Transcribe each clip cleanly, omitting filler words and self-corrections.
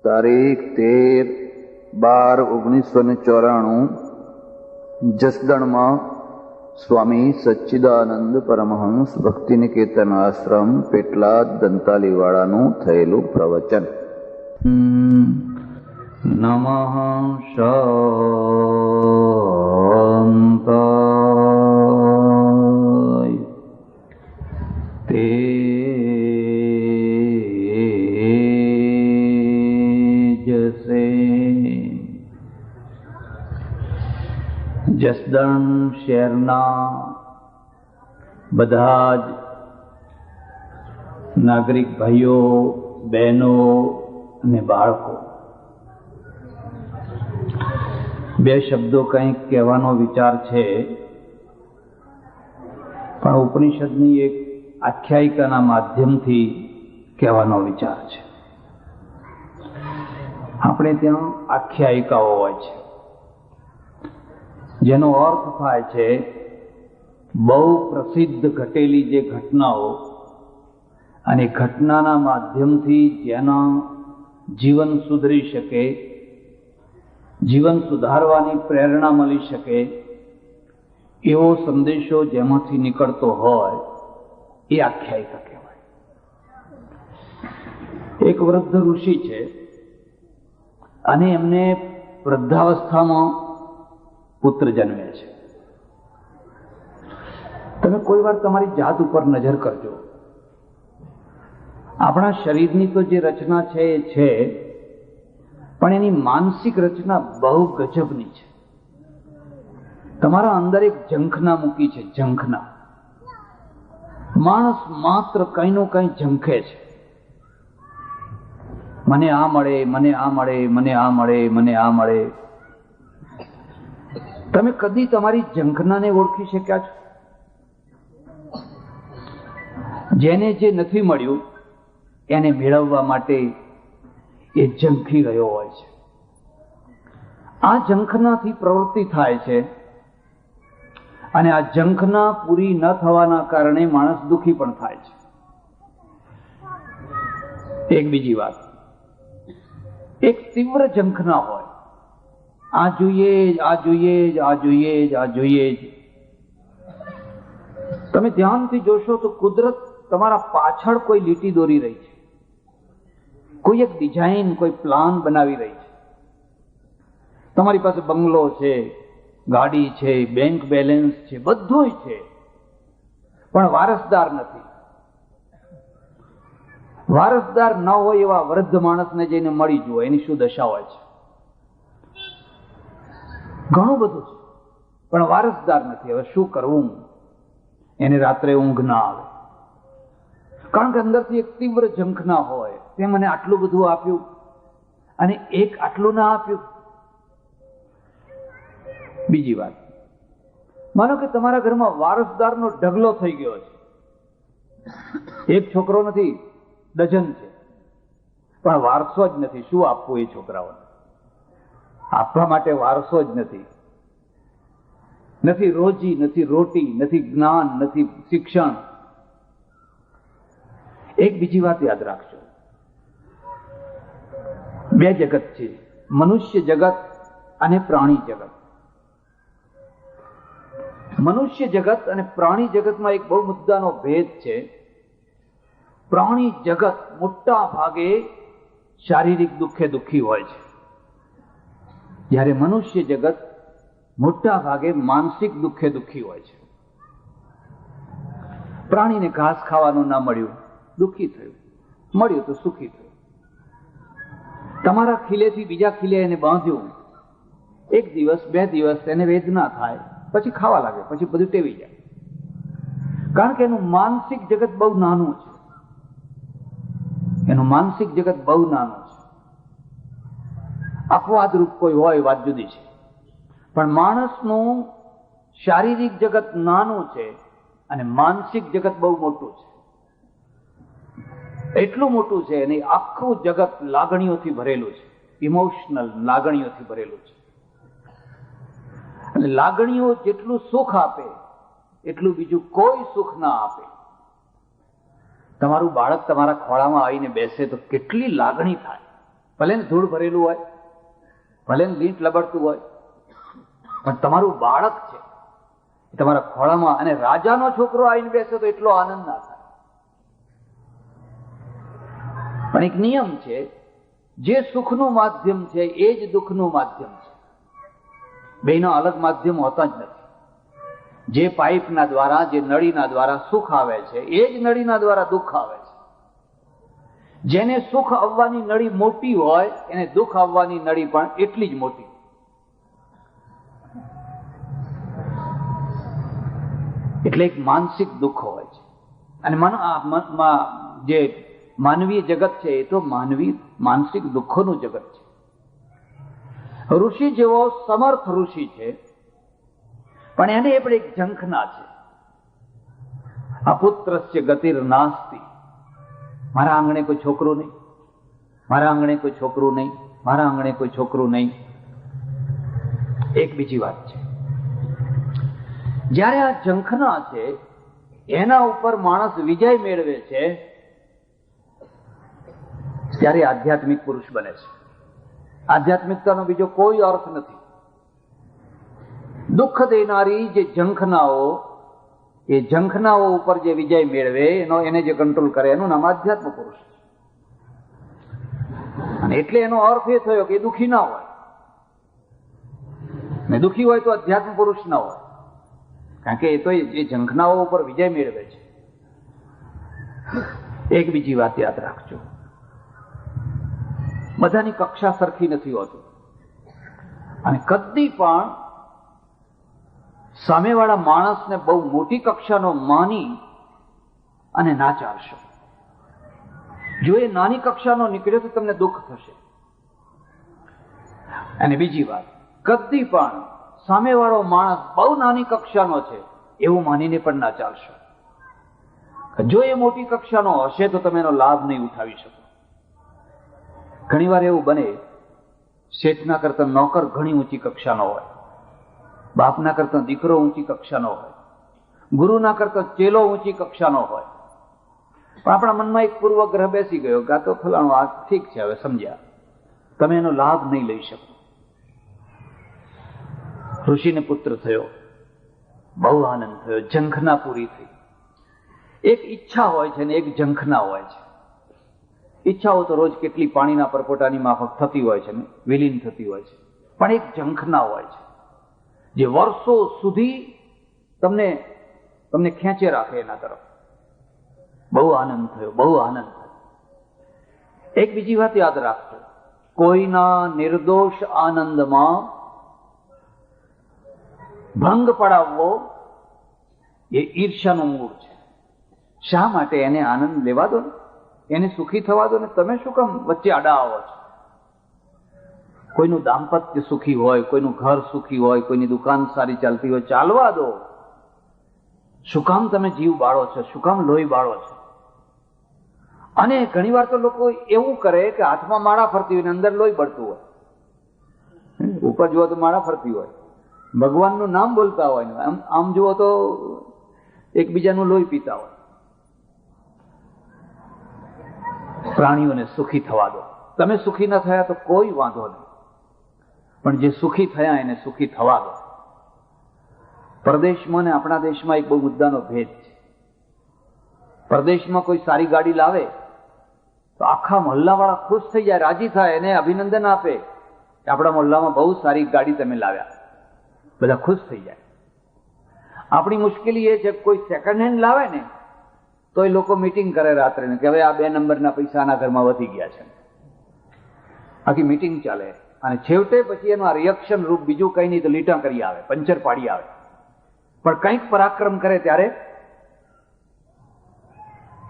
તારીખ 13/12/1994 જસદણમાં સ્વામી સચ્ચિદાનંદ પરમહંસ ભક્તિ નિકેતન આશ્રમ પેટલાદ દંતાલીવાળાનું થયેલું પ્રવચન. નમઃ શાંતાય તેજસે. જસદણ શહેરના બધા જ નાગરિક ભાઈઓ, બહેનો અને બાળકો, બે શબ્દો કંઈક કહેવાનો વિચાર છે, પણ ઉપનિષદની એક આખ્યાયિકાના માધ્યમથી કહેવાનો વિચાર છે. આપણે ત્યાં આખ્યાયિકાઓ હોય છે જેનો અર્થ થાય છે બહુ પ્રસિદ્ધ ઘટેલી જે ઘટનાઓ, અને ઘટનાના માધ્યમથી જેના જીવન સુધરી શકે, જીવન સુધારવાની પ્રેરણા મળી શકે એવો સંદેશો જેમાંથી નીકળતો હોય એ આખ્યાયિકા કહેવાય. એક વૃદ્ધ ઋષિ છે અને એમને વૃદ્ધાવસ્થામાં પુત્ર જન્મે છે. તમે કોઈ વાર તમારી જાત ઉપર નજર કરજો. આપણા શરીરની તો જે રચના છે એ છે, પણ એની માનસિક રચના બહુ ગજબની છે. તમારા અંદર એક ઝંખના મૂકી છે. ઝંખના માણસ માત્ર કંઈનું કંઈ ઝંખે છે. મને આ મળે, મને આ મળે, મને આ મળે, મને આ મળે. તમે કદી તમારી ઝંખનાને ઓળખી શક્યા છો? જેને જે નથી મળ્યું એને મેળવવા માટે એ ઝંખી રહ્યો હોય છે. આ ઝંખનાથી પ્રવૃત્તિ થાય છે, અને આ ઝંખના પૂરી ન થવાના કારણે માણસ દુઃખી પણ થાય છે. એક બીજી વાત, એક તીવ્ર ઝંખના હોય, આ જોઈએ જ, આ જોઈએ જ, આ જોઈએ જ, આ જોઈએ જ. તમે ધ્યાનથી જોશો તો કુદરત તમારા પાછળ કોઈ લીટી દોરી રહી છે, કોઈ એક ડિઝાઇન, કોઈ પ્લાન બનાવી રહી છે. તમારી પાસે બંગલો છે, ગાડી છે, બેંક બેલેન્સ છે, બધું છે, પણ વારસદાર નથી. વારસદાર ન હોય એવા વૃદ્ધ માણસને જઈને મળી જુઓ, એની શું દશા હોય છે. ઘણું બધું છે, પણ વારસદાર નથી. હવે શું કરવું? એને રાત્રે ઊંઘ ના આવે, કારણ કે અંદરથી એક તીવ્ર ઝંખના હોય, તે મને આટલું બધું આપ્યું અને એક આટલું ના આપ્યું. બીજી વાત, માનો કે તમારા ઘરમાં વારસદારનો ઢગલો થઈ ગયો છે. એક છોકરો નથી, ડઝન છે, પણ વારસો જ નથી. શું આપવું એ છોકરાઓને? આપવા માટે વારસો જ નથી. નથી રોજી, નથી રોટી, નથી જ્ઞાન, નથી શિક્ષણ. એક બીજી વાત યાદ રાખજો, બે જગત છે, મનુષ્ય જગત અને પ્રાણી જગત. મનુષ્ય જગત અને પ્રાણી જગતમાં એક બહુ મુદ્દાનો ભેદ છે. પ્રાણી જગત મોટા ભાગે શારીરિક દુઃખે દુઃખી હોય છે, જ્યારે મનુષ્ય જગત મોટા ભાગે માનસિક દુઃખે દુઃખી હોય છે. પ્રાણીને ઘાસ ખાવાનું ના મળ્યું, દુઃખી થયું, મળ્યું તો સુખી થયું. તમારા ખીલેથી બીજા ખીલે એને બાંધ્યું, એક દિવસ, બે દિવસ એને વેદના થાય, પછી ખાવા લાગે, પછી બધું ટેવી જાય. કારણ કે એનું માનસિક જગત બહુ નાનું છે. એનું માનસિક જગત બહુ નાનું છે. અપવાદરૂપ કોઈ હોય વાત જુદી છે, પણ માણસનું શારીરિક જગત નાનું છે અને માનસિક જગત બહુ મોટું છે. એટલું મોટું છે અને આખું જગત લાગણીઓથી ભરેલું છે, ઇમોશનલ લાગણીઓથી ભરેલું છે. અને લાગણીઓ જેટલું સુખ આપે એટલું બીજું કોઈ સુખ ના આપે. તમારું બાળક તમારા ખોળામાં આવીને બેસે તો કેટલી લાગણી થાય, ભલે ને ધૂળ ભરેલું હોય, ભલે ને લીંટ લબડતું હોય, પણ તમારું બાળક છે તમારા ખોળામાં, અને રાજાનો છોકરો આવીને બેસે તો એટલો આનંદ ના થાય. પણ એક નિયમ છે, જે સુખનું માધ્યમ છે એ જ દુઃખનું માધ્યમ છે. બેના અલગ માધ્યમ હોતા જ નથી. જે પાઇપના દ્વારા, જે નળીના દ્વારા સુખ આવે છે એ જ નળીના દ્વારા દુઃખ આવે છે. જેને સુખ આવવાની નળી મોટી હોય એને દુઃખ આવવાની નળી પણ એટલી જ મોટી. એટલે એક માનસિક દુઃખ હોય છે. અને જે માનવીય જગત છે એ તો માનસિક દુઃખોનું જગત છે. ઋષિ જેવો સમર્થ ઋષિ છે, પણ એને પણ એક ઝંખના છે. અપુત્રસ્ય ગતિર નાસ્તિ. મારા આંગણે કોઈ છોકરું નહીં, મારા આંગણે કોઈ છોકરું નહીં, મારા આંગણે કોઈ છોકરું નહીં. એક બીજી વાત છે, જ્યારે આ ઝંખના છે એના ઉપર માણસ વિજય મેળવે છે ત્યારે આધ્યાત્મિક પુરુષ બને છે. આધ્યાત્મિકતાનો બીજો કોઈ અર્થ નથી. દુઃખ દેનારી જે ઝંખનાઓ, એ ઝંખનાઓ ઉપર જે વિજય મેળવે, એને જે કંટ્રોલ કરે, એનું નામ આધ્યાત્મ પુરુષ છે. અને એટલે એનો અર્થ એ થયો કે એ દુઃખી ના હોય, ને દુઃખી હોય તો અધ્યાત્મ પુરુષ ના હોય, કારણ કે એ તો એ ઝંખનાઓ ઉપર વિજય મેળવે છે. એક બીજી વાત યાદ રાખજો, બધાની કક્ષા સરખી નથી હોતી, અને કદી પણ સામેવાળા માણસને બહુ મોટી કક્ષાનો માની અને ના ચાલશો. જો એ નાની કક્ષાનો નીકળ્યો તો તમને દુઃખ થશે. અને બીજી વાત, કદી પણ સામેવાળો માણસ બહુ નાની કક્ષાનો છે એવું માનીને પણ ના ચાલશો. જો એ મોટી કક્ષાનો હશે તો તમે એનો લાભ નહીં ઉઠાવી શકો. ઘણી વાર એવું બને, શેઠના કરતા નોકર ઘણી ઊંચી કક્ષાનો હોય, બાપના કરતા દીકરો ઊંચી કક્ષાનો હોય, ગુરુના કરતા ચેલો ઊંચી કક્ષાનો હોય, પણ આપણા મનમાં એક પૂર્વગ્રહ બેસી ગયો કે આ તો ફલાણું, આ ઠીક છે, હવે સમજ્યા, તમે એનો લાભ નહીં લઈ શકો. ઋષિને પુત્ર થયો, બહુ આનંદ થયો, ઝંખના પૂરી થઈ. એક ઈચ્છા હોય છે ને એક ઝંખના હોય છે. ઈચ્છાઓ તો રોજ કેટલી પાણીના પરપોટાની માફક થતી હોય છે ને વિલીન થતી હોય છે, પણ એક ઝંખના હોય છે જે વર્ષો સુધી તમને ખેંચે રાખે એના તરફ. બહુ આનંદ થયો, બહુ આનંદ થયો. એક બીજી વાત યાદ રાખજો, કોઈના નિર્દોષ આનંદમાં ભંગ પડાવવો એ ઈર્ષ્યાનું મૂળ છે. શા માટે? એને આનંદ લેવા દો ને, એને સુખી થવા દો ને. તમે શું કામ વચ્ચે આડા આવો છો? કોઈનું દાંપત્ય સુખી હોય, કોઈનું ઘર સુખી હોય, કોઈની દુકાન સારી ચાલતી હોય, ચાલવા દો. શું કામ તમે જીવ બાળો છો? શું કામ લોહી બાળો છો? અને ઘણી વાર તો લોકો એવું કરે કે હાથમાં માળા ફરતી હોય ને અંદર લોહી બળતું હોય. ઉપર જુઓ તો માળા ફરતી હોય, ભગવાનનું નામ બોલતા હોય ને આમ જુઓ તો એકબીજાનું લોહી પીતા હોય. પ્રાણીઓને સુખી થવા દો. તમે સુખી ન થયા તો કોઈ વાંધો નહીં, પણ જે સુખી થયા એને સુખી થવા દો. પરદેશમાં ને આપણા દેશમાં એક બહુ મુદ્દાનો ભેદ છે. પરદેશમાં કોઈ સારી ગાડી લાવે તો આખા મહોલ્લાવાળા ખુશ થઈ જાય, રાજી થાય, એને અભિનંદન આપે કે આપણા મહોલ્લામાં બહુ સારી ગાડી તમે લાવ્યા. બધા ખુશ થઈ જાય. આપણી મુશ્કેલી એ છે કે કોઈ સેકન્ડ હેન્ડ લાવે ને તો એ લોકો મીટિંગ કરે રાત્રે કે હવે આ 2 નંબરના પૈસા આના ઘરમાં વધી ગયા છે. આખી મીટિંગ ચાલે, અને છેવટે પછી એનું આ રિએક્શન રૂપ બીજું કઈ નહીં તો લીટા કરી આવે, પંચર પાડી આવે. પણ કંઈક પરાક્રમ કરે ત્યારે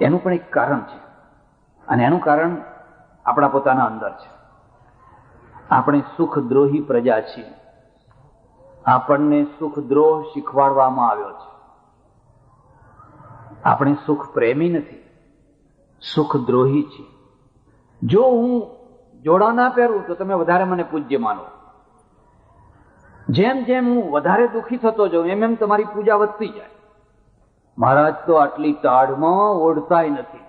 એનું પણ એક કારણ છે, અને એનું કારણ આપણા પોતાના અંદર છે. આપણે સુખદ્રોહી પ્રજા છીએ. આપણને સુખદ્રોહ શીખવાડવામાં આવ્યો છે. આપણે સુખ પ્રેમી નથી, સુખદ્રોહી છીએ. જો હું જોડા ના પહેરું તો તમે વધારે મને પૂજ્ય માનો. જેમ જેમ હું વધારે દુઃખી થતો જાઉં એમ એમ તમારી પૂજા વધતી જાય. મહારાજ તો આટલી ટાઢમાં ઓઢતાય નથી,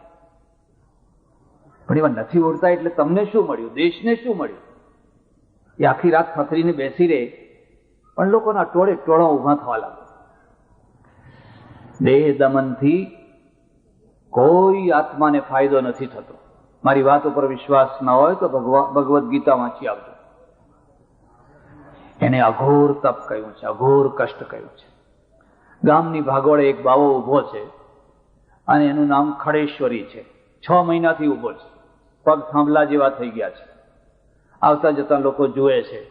પણ એવા નથી ઉડતા એટલે તમને શું મળ્યું, દેશને શું મળ્યું? એ આખી રાત થથરીને બેસી રહે, પણ લોકોના ટોળે ટોળા ઉભા થવા લાગે. દેહ દમનથી કોઈ આત્માને ફાયદો નથી થતો. મારી વાત ઉપર વિશ્વાસ ન હોય તો ભગવદ્ ગીતા વાંચી આવજો. એને અઘોર તપ કહ્યું છે, અઘોર કષ્ટ કહ્યું છે. ગામની ભાગોળે એક બાવો ઉભો છે અને એનું નામ ખડેશ્વરી છે. 6 મહિનાથી ઉભો છે, પગ થાંભલા જેવા થઈ ગયા છે. આવતા જતા લોકો જુએ છે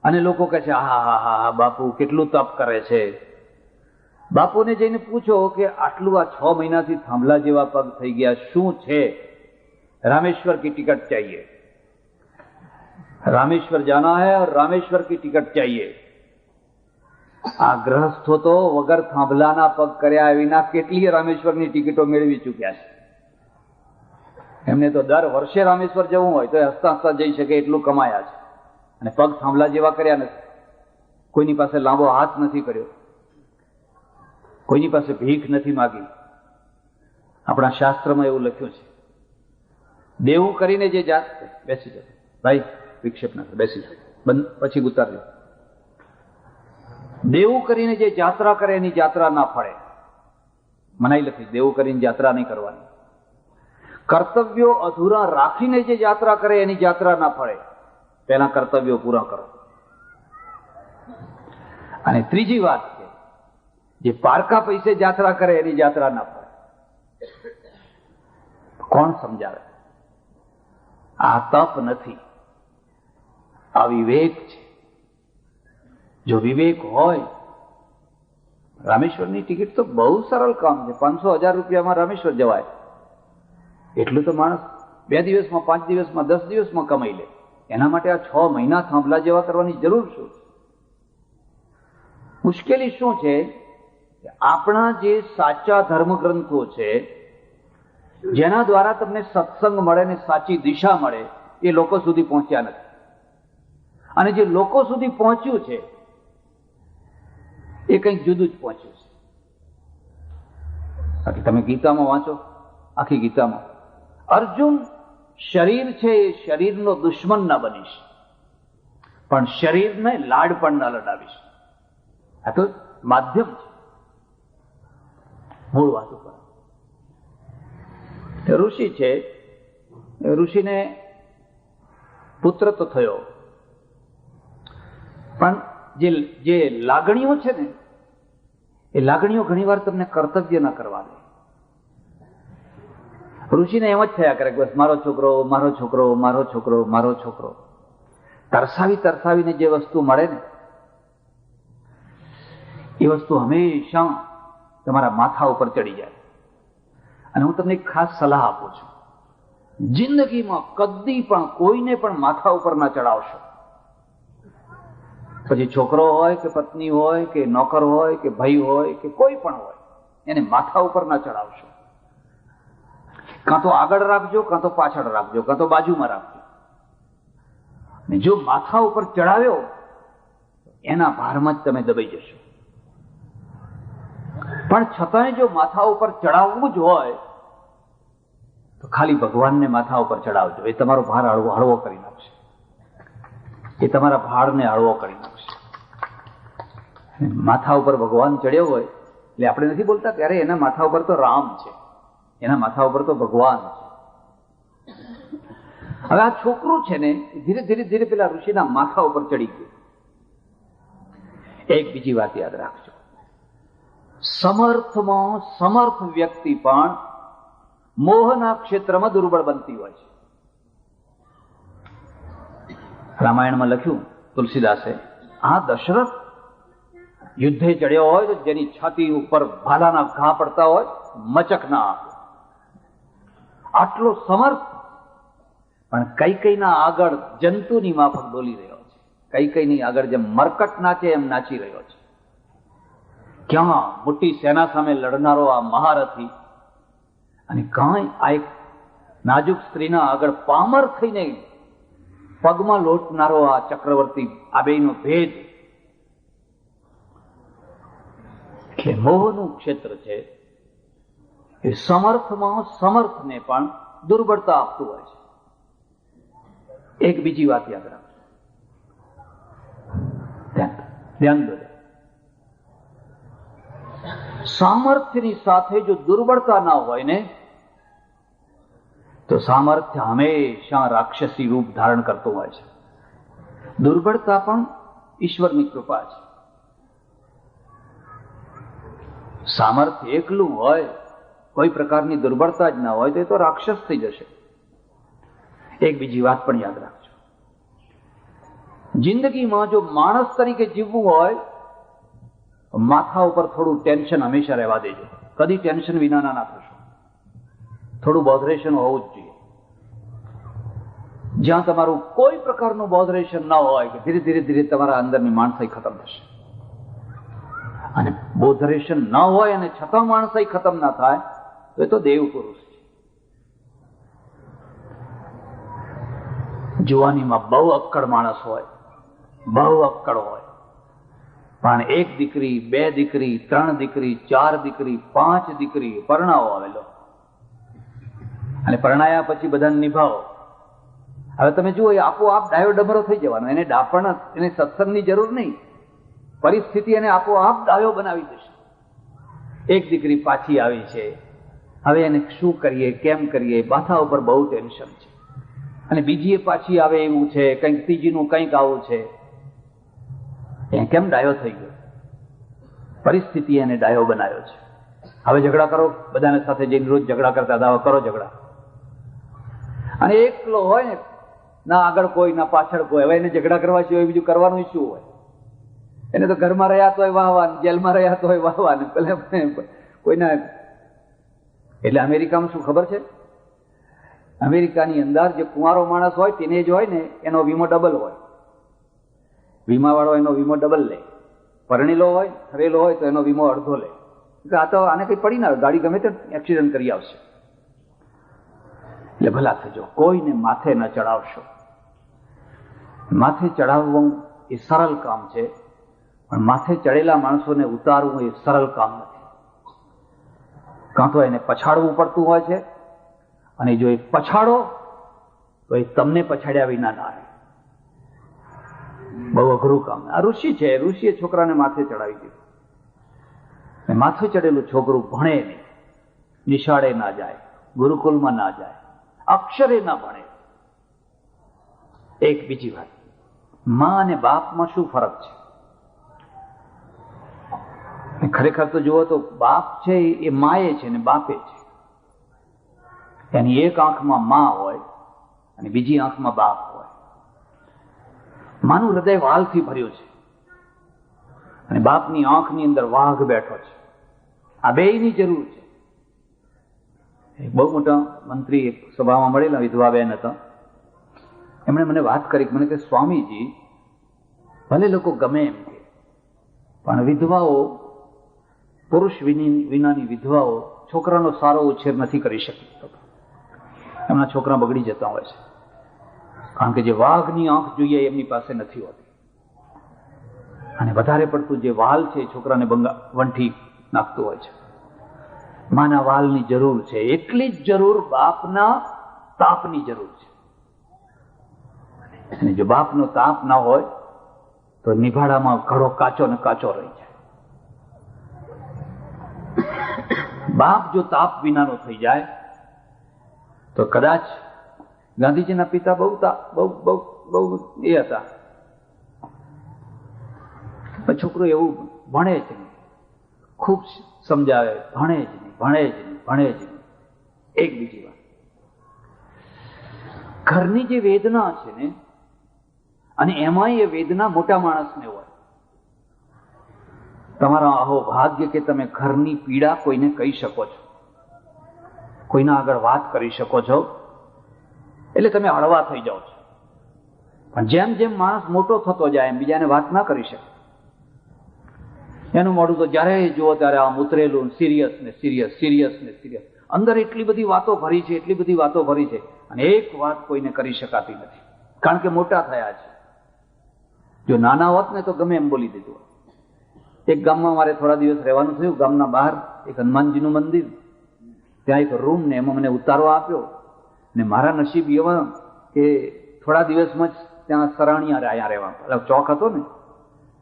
અને લોકો કહે છે, હા હા હા હા બાપુ કેટલું તપ કરે છે. બાપુને જઈને પૂછો કે આટલું આ 6 મહિનાથી થાંભલા જેવા પગ થઈ ગયા, શું છે? रामेश्वर की टिकट चाहिए, रामेश्वर जाना है और रामेश्वर की टिकट चाहिए. આ ગ્રહસ્થો તો વગર થાંભલાના પગ કર્યા વિના કેટલી રામેશ્વરની ટિકિટો મેળવી ચૂક્યા છે. એમને તો દર વર્ષે રામેશ્વર જવું હોય તો હસતા હસતા જઈ શકે એટલું કમાયા છે, અને પગ થાંભલા જેવા કર્યા નથી. કોઈની પાસે લાંબો હાથ નથી કર્યો, કોઈની પાસે ભીખ નથી માગી. આપણા શાસ્ત્રમાં એવું લખ્યું છે, દેવું કરીને જે જાત બેસી જાય ભાઈ, વિક્ષેપ ના બેસી જાય, પછી ઉતારજો. દેવું કરીને જે જાત્રા કરે એની જાત્રા ના ફળે. મનાઈ લખી, દેવું કરીને જાત્રા નહીં કરવાની. કર્તવ્યો અધૂરા રાખીને જે જાત્રા કરે એની જાત્રા ના ફળે. પહેલા કર્તવ્યો પૂરા કરો. અને ત્રીજી વાત છે, જે પારકા પૈસે જાત્રા કરે એની જાત્રા ના ફળે. કોણ સમજાવે? આ તપ નથી, આ વિવેક છે. જો વિવેક હોય, રામેશ્વરની ટિકિટ તો બહુ સરળ કામ છે. 500-1000 રૂપિયામાં રામેશ્વર જવાય. એટલું તો માણસ 2 દિવસમાં, 5 દિવસમાં, 10 દિવસમાં કમાઈ લે. એના માટે આ 6 મહિના થાંભલા જેવા કરવાની જરૂર શું? મુશ્કેલી શું છે? આપણા જે સાચા ધર્મગ્રંથો છે, જેના દ્વારા તમને સત્સંગ મળે ને સાચી દિશા મળે, એ લોકો સુધી પહોંચ્યા નથી. અને જે લોકો સુધી પહોંચ્યું છે એ કંઈક જુદું જ પહોંચ્યું છે. બાકી તમે ગીતામાં વાંચો, આખી ગીતામાં અર્જુન શરીર છે એ શરીરનો દુશ્મન ના બનીશ, પણ શરીરને લાડ પણ ના લડાવીશ. આ તો માધ્યમ છે. મૂળ વાત ઉપર ઋષિ છે, ઋષિને પુત્ર તો થયો, પણ જે લાગણીઓ છે ને, એ લાગણીઓ ઘણી વાર તમને કર્તવ્ય ન કરવા દે. ઋષિને એમ જ થયા કરે, બસ મારો છોકરો, મારો છોકરો, મારો છોકરો, મારો છોકરો. તરસાવીને જે વસ્તુ મળે ને, એ વસ્તુ હંમેશા તમારા માથા ઉપર ચડી જાય. અને હું તમને એક ખાસ સલાહ આપું છું, જિંદગીમાં કદી પણ કોઈને પણ માથા ઉપર ના ચડાવશો. પછી છોકરો હોય કે પત્ની હોય કે નોકર હોય કે ભાઈ હોય કે કોઈ પણ હોય, એને માથા ઉપર ના ચડાવશો. કાં તો આગળ રાખજો, કાં તો પાછળ રાખજો, કાં તો બાજુમાં રાખજો. અને જો માથા ઉપર ચડાવ્યો, એના ભારમાં જ તમે દબાઈ જશો. પણ છતાંય જો માથા ઉપર ચડાવવું જ હોય તો ખાલી ભગવાનને માથા ઉપર ચડાવજો. એ તમારો ભાર હળવો કરી નાખશે. એ તમારા ભારને હળવો કરી નાખશે. માથા ઉપર ભગવાન ચડ્યો હોય એટલે આપણે નથી બોલતા ત્યારે એના માથા ઉપર તો રામ છે, એના માથા ઉપર તો ભગવાન છે. હવે આ છોકરું છે ને, ધીરે ધીરે ધીરે પેલા ઋષિના માથા ઉપર ચડી ગયું. એક બીજી વાત યાદ રાખજો, સમર્થમાં સમર્થ વ્યક્તિ પણ મોહના ક્ષેત્રમાં દુર્બળ બનતી હોય છે. રામાયણમાં લખ્યું તુલસીદાસે, આ દશરથ યુદ્ધે ચડ્યો હોય તો જેની છાતી ઉપર ભાલાના ઘા પડતા હોય, મચક ના આપે. આટલો સમર્થ, પણ કૈકેયીના આગળ જંતુની માફક ડોલી રહ્યો છે. કૈકેયીની આગળ જેમ મરકટ નાચે એમ નાચી રહ્યો છે. ક્યાં મોટી સેના સામે લડનારો આ મહારથી, અને કાંઈ આ એક નાજુક સ્ત્રીના આગળ પામર થઈને પગમાં લોટનારો આ ચક્રવર્તી. આ બેનો ભેદ. એટલે મોહનું ક્ષેત્ર છે એ સમર્થમાં સમર્થને પણ દુર્બળતા આપતું હોય છે. એક બીજી વાત યાદ રાખજો, ધ્યાન દો. સામર્થ્યની સાથે જો દુર્બળતા ના હોય ને તો સામર્થ્ય હંમેશા રાક્ષસી રૂપ ધારણ કરતું હોય છે. દુર્બળતા પણ ઈશ્વરની કૃપા છે. સામર્થ્ય એકલું હોય, કોઈ પ્રકારની દુર્બળતા જ ના હોય તો એ તો રાક્ષસ થઈ જશે. એક બીજી વાત પણ યાદ રાખજો, જિંદગીમાં જો માણસ તરીકે જીવવું હોય માથા ઉપર થોડું ટેન્શન હંમેશા રહેવા દેજો. કદી ટેન્શન વિનાના ના થશો. થોડું બોધરેશન હોવું જ જોઈએ. જ્યાં તમારું કોઈ પ્રકારનું બોધરેશન ના હોય કે ધીરે ધીરે ધીરે તમારા અંદરની માણસાઈ ખતમ થશે. અને બોધરેશન ન હોય અને છતાં માણસાઈ ખતમ ના થાય તો એ તો દેવ પુરુષ છે. જુવાનીમાં બહુ અક્કડ માણસ હોય, બહુ અક્કડ હોય, પણ એક દીકરી, બે દીકરી, 3 દીકરી, 4 દીકરી, 5 દીકરી પરણાવો આવેલો અને પરણાયા પછી બધાને નિભાવો. હવે તમે જુઓ, એ આપોઆપ ડાયો ડમરો થઈ જવાનો. એને ડાપણ, એને સત્સંગની જરૂર નહીં, પરિસ્થિતિ એને આપોઆપ ડાયો બનાવી દેશે. એક દીકરી પાછી આવી છે, હવે એને શું કરીએ, કેમ કરીએ, માથા ઉપર બહુ ટેન્શન છે. અને બીજી એ પાછી આવે એવું છે, કંઈક ત્રીજીનું કંઈક આવું છે. એ કેમ ડાયો થઈ ગયો? પરિસ્થિતિ એને ડાયો બનાવ્યો છે. હવે ઝઘડા કરો, બધાને સાથે જઈને રોજ ઝઘડા કરતા હતા, કરો ઝઘડા. અને એકલો હોય ને, ના આગળ કોઈ ના પાછળ કોઈ, હવે એને ઝઘડા કરવા સિવાય બીજું કરવાનું શું હોય? એને તો ઘરમાં રહ્યા તોય વાહવાન, જેલમાં રહ્યા તોય વાહવાન. પેલા કોઈના એટલે અમેરિકામાં શું ખબર છે? અમેરિકાની અંદર જે કુંવારો માણસ હોય, ટીનેજ હોય ને, એનો વીમો ડબલ હોય. વીમા વાળો એનો વીમો ડબલ લે. પરણેલો હોય, થરેલો હોય તો એનો વીમો અડધો લે. આ તો આને કઈ પડી ના આવે, ગાડી ગમે તે એક્સિડન્ટ કરી આવશે. એટલે ભલા થજો, કોઈને માથે ન ચડાવશો. માથે ચડાવવું એ સરળ કામ છે, પણ માથે ચડેલા માણસોને ઉતારવું એ સરળ કામ નથી. કાં તો એને પછાડવું પડતું હોય છે, અને જો એ પછાડો તો એ તમને પછાડ્યા વિના ના રહે. બહુ અઘરું કામ. આ ઋષિ છે, ઋષિએ છોકરાને માથે ચડાવી દીધું. માથે ચડેલું છોકરું ભણે નહીં, નિશાળે ના જાય, ગુરુકુલમાં ના જાય, અક્ષરે ના ભણે. એક બીજી વાત, માં અને બાપમાં શું ફરક છે? ખરેખર તો જુઓ તો બાપ છે એ માએ છે ને બાપે છે. એની એક આંખમાં માં હોય અને બીજી આંખમાં બાપ હોય. માનું હૃદય વાલથી ભર્યું છે અને બાપની આંખની અંદર વાઘ બેઠો છે. આ બેયની જરૂર છે. એક બહુ મોટા મંત્રી એક સભામાં મળેલા, વિધવા બેન હતા. એમણે મને વાત કરી, મને કે સ્વામીજી, ભલે લોકો ગમે એમ કે, પણ વિધવાઓ, પુરુષ વિનાની વિધવાઓ છોકરાનો સારો ઉછેર નથી કરી શકતી. એમના છોકરા બગડી જતા હોય છે, કારણ કે જે વાઘની આંખ જોઈએ એમની પાસે નથી હોતી. અને વધારે પડતું જે વાલ છે એ છોકરાને વંઠી નાખતું હોય છે. માના વાલની જરૂર છે, એટલી જ જરૂર બાપના તાપની જરૂર છે. અને જો બાપનો તાપ ના હોય તો નિભાડામાં ઘડો કાચો ને કાચો રહી જાય. બાપ જો તાપ વિનાનો થઈ જાય તો કદાચ ગાંધીજીના પિતા બહુ એ હતા, છોકરો એવું ભણે જ નહીં, ખૂબ સમજાવે, ભણે જ નહીં. એક બીજી વાત, ઘરની જે વેદના છે ને, અને એમાંય એ વેદના મોટા માણસને હોય. તમારા આહો ભાગ્ય કે તમે ઘરની પીડા કોઈને કહી શકો છો, કોઈના આગળ વાત કરી શકો છો, એટલે તમે હળવા થઈ જાઓ છો. પણ જેમ જેમ માણસ મોટો થતો જાય એમ બીજાને વાત ના કરી શકે. એનું મોઢું તો જ્યારે જુઓ ત્યારે આમ ઉતરેલું, સિરિયસ. અંદર એટલી બધી વાતો ભરી છે, અને એક વાત કોઈને કરી શકાતી નથી, કારણ કે મોટા થયા છે. જો નાના હોત ને તો ગમે એમ બોલી દીધું. એક ગામમાં મારે થોડા દિવસ રહેવાનું થયું. ગામના બહાર એક હનુમાનજીનું મંદિર, ત્યાં એક રૂમ ને એમાં મને ઉતારો આપ્યો. ને મારા નસીબ એવા કે થોડા દિવસમાં જ ત્યાં સરાણીયા રહ્યા રહેવા. પેલા ચોક હતો ને,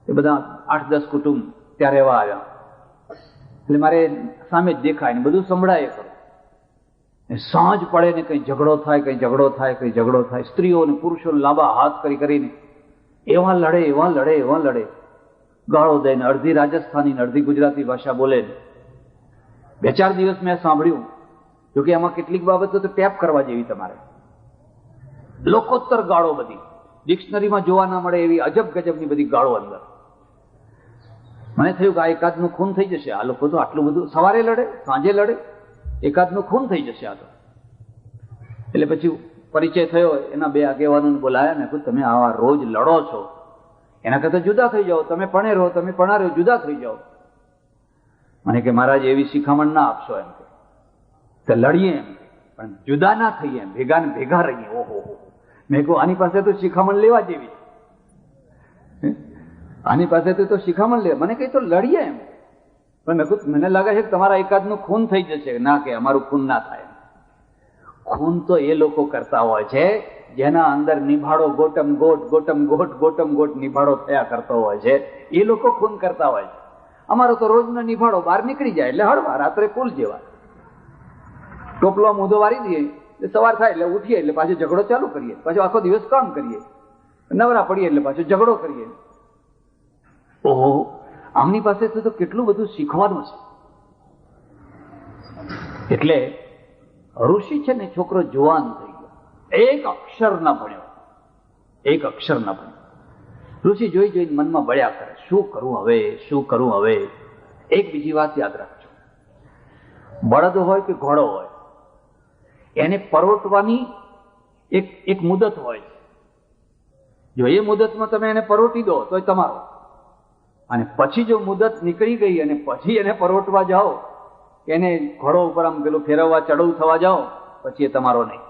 એ બધા 8-10 કુટુંબ ત્યાં રહેવા આવ્યા. એટલે મારે સામે જ દેખાય ને બધું સંભળાય કરું. સાંજ પડે ને કંઈ ઝઘડો થાય, કંઈ ઝઘડો થાય, કંઈ ઝઘડો થાય. સ્ત્રીઓ અને પુરુષો લાંબા હાથ કરીને એવા લડે, એવા લડે, એવા લડે, ગાળો દે ને અડધી રાજસ્થાની ને અડધી ગુજરાતી ભાષા બોલે. 2-4 દિવસ મેં સાંભળ્યું. જોકે એમાં કેટલીક બાબતો તો ટેપ કરવા જેવી. તમારે લોકોત્તર ગાળો, બધી ડિક્શનરીમાં જોવા ના મળે એવી અજબ ગજબની બધી ગાળો અંદર. મને થયું કે આ એકાદનું ખૂન થઈ જશે. આ લોકો તો આટલું બધું સવારે લડે, સાંજે લડે, એકાદનું ખૂન થઈ જશે આ તો. એટલે પછી પરિચય થયો. એના 2 આગેવાનોને બોલાયા. મેં કહ્યું તમે આવા રોજ લડો છો, એના કરતા જુદા થઈ જાઓ. તમે પણે રહો, તમે પણા રહો, જુદા થઈ જાઓ. મને કે મહારાજ એવી શિખામણ ના આપશો એમ કે લડીએ એમ, પણ જુદા ના થઈએ એમ, ભેગા ને ભેગા રહીએ. ઓહો, મેં કહું આની પાસે તો શિખામણ લેવા જેવી, આની પાસે તો શિખામણ લે. મને કહી તો લડીએ એમ, પણ મેં કહું મને લાગે છે કે તમારા એકાદનું ખૂન થઈ જશે. ના, કે અમારું ખૂન ના થાય. ખૂન તો એ લોકો કરતા હોય છે જેના અંદર નિભાડો ગોટમ ગોટ, ગોટમ ગોટ, ગોટમ ગોટ નિભાડો થયા કરતો હોય છે. એ લોકો ખૂન કરતા હોય છે. અમારો તો રોજનો નિભાડો બહાર નીકળી જાય એટલે હળવા, રાત્રે પુલ જેવા ટોપલો મૂધો વારી દઈએ, સવાર થાય એટલે ઉઠીએ એટલે પાછો ઝઘડો ચાલુ કરીએ, પાછો આખો દિવસ કામ કરીએ, નવરા પડીએ એટલે પાછો ઝઘડો કરીએ. ઓહો, આમની પાસે તો કેટલું બધું શીખવાનું છે. એટલે ઋષિ છે ને, છોકરો જુવાન થઈ ગયો, 1 અક્ષર ના ભણ્યો, 1 અક્ષર ના ભણ્યો. ઋષિ જોઈ જોઈને મનમાં બળ્યા કરે, શું કરું હવે, શું કરું હવે. એક બીજી વાત યાદ રાખજો, બળદ હોય કે ઘોડો હોય, એને પરોટવાની એક મુદત હોય છે. જો એ મુદતમાં તમે એને પરોટી દો તો તમારો, અને પછી જો મુદત નીકળી ગઈ અને પછી એને પરોટવા જાઓ, એને ઘોડો ઉપર આમ પેલું ફેરવવા, ચડવું થવા જાઓ, પછી એ તમારો નહીં.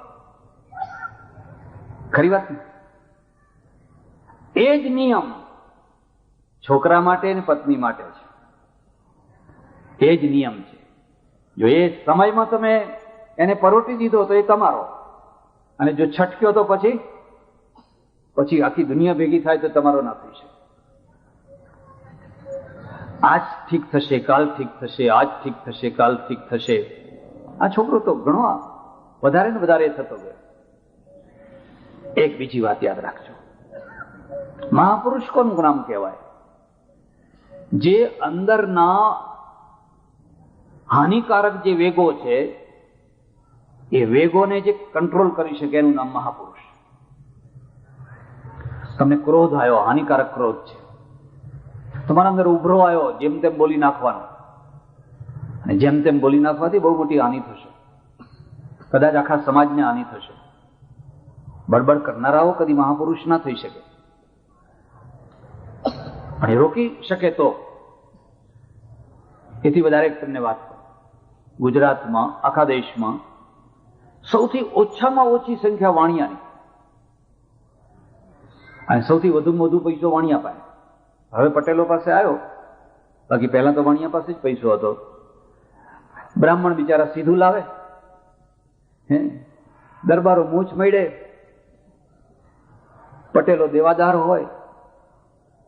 ખરી વાત ને? એ જ નિયમ છોકરા માટે અને પત્ની માટે છે. એ જ નિયમ છે. જો એ સમયમાં તમે એને પરોટી દીધો તો એ તમારો, અને જો છટક્યો તો પછી આખી દુનિયા ભેગી થાય તો તમારો ના થઈ શકે. આજ ઠીક થશે, કાલ ઠીક થશે, આજ ઠીક થશે, કાલ ઠીક થશે. આ છોકરો તો ઘણો વધારે ને વધારે થતો ગયો. એક બીજી વાત યાદ રાખજો, મહાપુરુષ કોનું નામ કહેવાય? જે અંદરના હાનિકારક જે વેગો છે એ વેગોને જે કંટ્રોલ કરી શકે એનું નામ મહાપુરુષ. તમને ક્રોધ આવ્યો, હાનિકારક ક્રોધ છે, તમારા અંદર ઉભરો આવ્યો, જેમ તેમ બોલી નાખવાનો, અને જેમ તેમ બોલી નાખવાથી બહુ મોટી હાનિ થશે. કદાચ આખા સમાજને હાનિ થશે. બડબડ કરનારાઓ કદી મહાપુરુષ ના થઈ શકે, પણ એ રોકી શકે તો. એથી વધારે તમને વાત કરું, ગુજરાતમાં, આખા દેશમાં સૌથી ઓછામાં ઓછી સંખ્યા વાણિયાની, અને સૌથી વધુમાં વધુ પૈસો વાણિયા પાસે. હવે પટેલો પાસે આવ્યો, બાકી પહેલા તો વાણિયા પાસે જ પૈસો હતો. બ્રાહ્મણ બિચારા સીધું લાવે, દરબારો મૂછ મળે, પટેલો દેવાદાર હોય,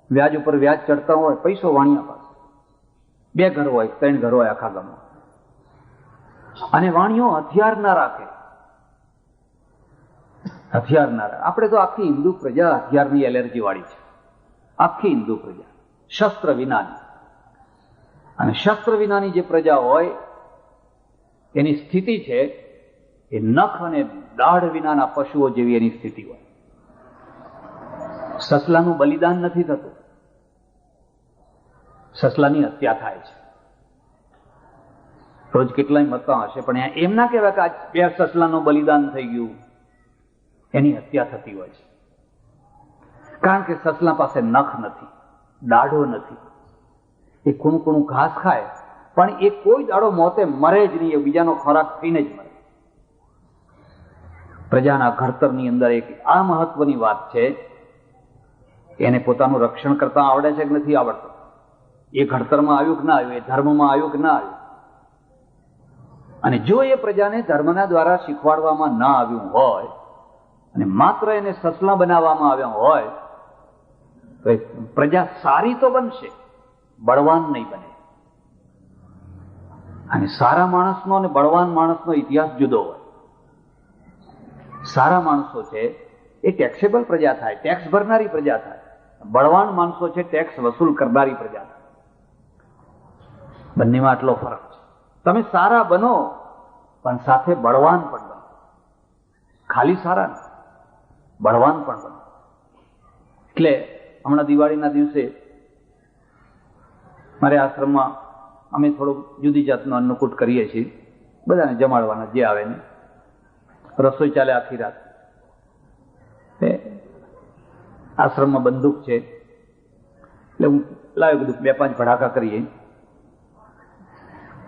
વ્યાજ ઉપર વ્યાજ ચડતા હોય, પૈસો વાણિયા પાસે. 2 ઘર હોય, 3 ઘર હોય આખા ગામમાં. અને વાણીઓ હથિયાર ના રાખે, હથિયાર ના રાખે. આપણે તો આખી હિન્દુ પ્રજા હથિયારની એલર્જી વાળી છે, આખી હિન્દુ પ્રજા શસ્ત્ર વિનાની. અને શસ્ત્ર વિનાની જે પ્રજા હોય એની સ્થિતિ છે એ નખ અને દાઢ વિનાના પશુઓ જેવી એની સ્થિતિ હોય. સસલાનું બલિદાન નથી થતું, સસલાની હત્યા થાય છે. રોજ કેટલાય મરતા હશે, પણ એમ ના કહેવાય કે આજ 2 સસલાનું બલિદાન થઈ ગયું, એની હત્યા થતી હોય છે. કારણ કે સસલા પાસે નખ નથી, દાઢો નથી, એ કુણું કુણું ઘાસ ખાય, પણ એ કોઈ દાડો મોતે મરે જ નહીં, એ બીજાનો ખોરાક થઈને જ મરે. પ્રજાના ઘડતરની અંદર એક આ મહત્વની વાત છે. એને પોતાનું રક્ષણ કરતા આવડે છે કે નથી આવડતું, એ ઘડતરમાં આવ્યું કે ના આવ્યું, એ ધર્મમાં આવ્યું કે ના આવ્યું. અને જો એ પ્રજાને ધર્મના દ્વારા શીખવાડવામાં ના આવ્યું હોય અને માત્ર એને સસલા બનાવવામાં આવ્યા હોય તો પ્રજા સારી તો બનશે, બળવાન નહીં બને. અને સારા માણસનો અને બળવાન માણસનો ઇતિહાસ જુદો હોય. સારા માણસો છે એ ટેક્સેબલ પ્રજા થાય, ટેક્સ ભરનારી પ્રજા થાય. બળવાન માણસો છે ટેક્સ વસૂલ કરનારી પ્રજા થાય. બંનેમાં આટલો ફરક છે. તમે સારા બનો પણ સાથે બળવાન પણ બનો. ખાલી સારા નહીં, બળવાન પણ બનો. એટલે હમણાં દિવાળીના દિવસે મારે આશ્રમમાં અમે થોડુંક જુદી જાતનું અન્નકૂટ કરીએ છીએ. બધાને જમાડવાના જે આવે ને. રસોઈ ચાલે આખી રાત. આશ્રમમાં બંદૂક છે એટલે હું લાવ્યો બધું 2-5 ભડાકા કરીએ.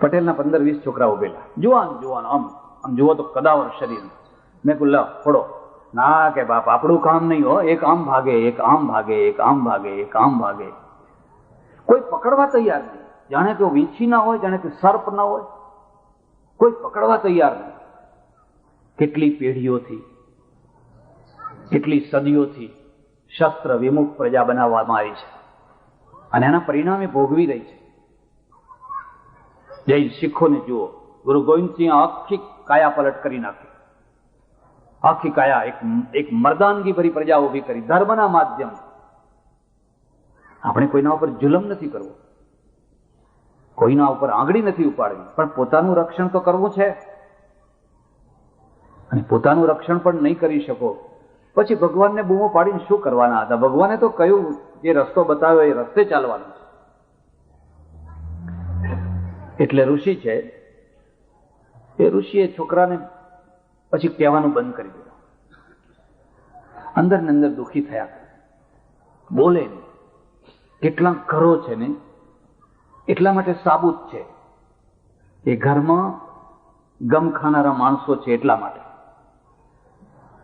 પટેલના 15-20 છોકરા ઉભેલા, જુવાન જુવાન, આમ આમ જુઓ તો કદાવર શરીર. મેં કહ્યું લાવ ફોડો. ના કે બાપ, આપણું કામ નહીં હો. એક આમ ભાગે, એક આમ ભાગે, એક આમ ભાગે, એક આમ ભાગે. કોઈ પકડવા તૈયાર નહીં. જાણે કે વીંછી ના હોય, જાણે કે સર્પ ના હોય. કોઈ પકડવા તૈયાર નહીં. કેટલી પેઢીઓથી, કેટલી સદીઓથી શસ્ત્ર વિમુખ પ્રજા બનાવવામાં આવી છે અને એના પરિણામે ભોગવી રહી છે. જૈન શીખોને જુઓ, ગુરુ ગોવિંદસિંહ આખી કાયા પલટ કરી નાખી. આખી કાયા એક મર્દાનગી ભરી પ્રજા ઉભી કરી ધર્મના માધ્યમ. આપણે કોઈના ઉપર જુલમ નથી કરવો, કોઈના ઉપર આંગળી નથી ઉપાડવી, પણ પોતાનું રક્ષણ તો કરવું છે. અને પોતાનું રક્ષણ પણ નહીં કરી શકો પછી ભગવાનને બૂમો પાડીને શું કરવાના હતા? ભગવાને તો કહ્યું જે રસ્તો બતાવ્યો એ રસ્તે ચાલવાનું છે. એટલે ઋષિ છે એ ઋષિએ છોકરાને પછી કહેવાનું બંધ કરી દીધું. અંદર ને અંદર દુઃખી થયા, બોલે નહીં. કેટલા ઘરો છે ને એટલા માટે સાબુત છે. એ ઘરમાં ગમ ખાનારા માણસો છે એટલા માટે.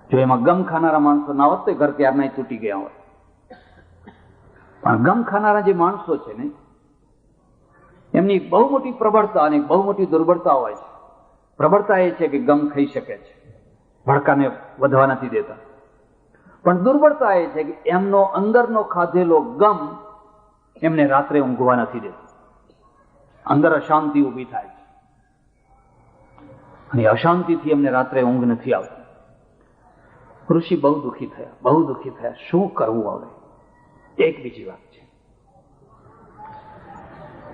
જો એમાં ગમ ખાનારા માણસો ના હોત તો ઘર ક્યારના તૂટી ગયા હોત. પણ ગમ ખાનારા જે માણસો છે ને એમની બહુ મોટી પ્રબળતા અને બહુ મોટી દુર્બળતા હોય છે. પ્રબળતા એ છે કે ગમ ખાઈ શકે છે, ભડકાને વધવા નથી દેતા. પણ દુર્બળતા એ છે કે એમનો અંદરનો ખાધેલો ગમ એમને રાત્રે ઊંઘવા નથી દેતો. અંદર અશાંતિ ઊભી થાય છે અને અશાંતિથી એમને રાત્રે ઊંઘ નથી આવતી. ઋષિ બહુ દુઃખી થયા, બહુ દુઃખી થયા. શું કરવું હવે? એક બીજી વાત છે,